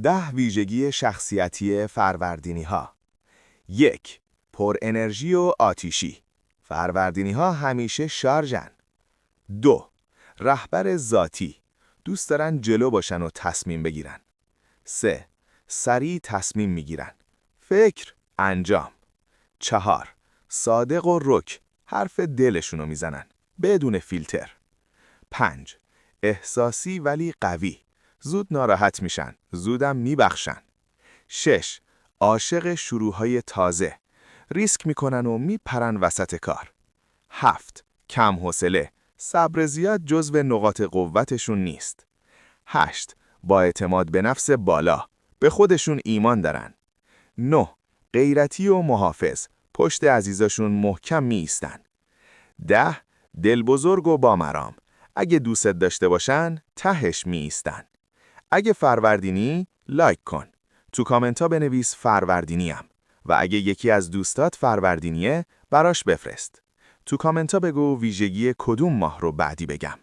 10 ویژگی شخصیتی فروردینی‌ها. 1. پر انرژی و آتیشی. فروردینی‌ها همیشه شارژن. 2. رهبر ذاتی. دوست دارن جلو باشن و تصمیم بگیرن. 3. سریع تصمیم میگیرن. فکر، انجام. 4. صادق و رک. حرف دلشونو میزنن بدون فیلتر. 5. احساسی ولی قوی. زود ناراحت میشن، زودم میبخشن. 6. عاشق شروعهای تازه. ریسک میکنن و میپرن وسط کار. 7. کم حوصله. صبر زیاد جزو نقاط قوتشون نیست. 8. با اعتماد به نفس بالا. به خودشون ایمان دارن. 9. غیرتی و محافظ. پشت عزیزاشون محکم می ایستن. 10. دل بزرگ و با مرام. اگه دوست داشته باشن، تهش می ایستن. اگه فروردینی، لایک کن. تو کامنت ها بنویس فروردینیم. و اگه یکی از دوستات فروردینیه، براش بفرست. تو کامنت ها بگو ویژگی کدوم ماه رو بعدی بگم.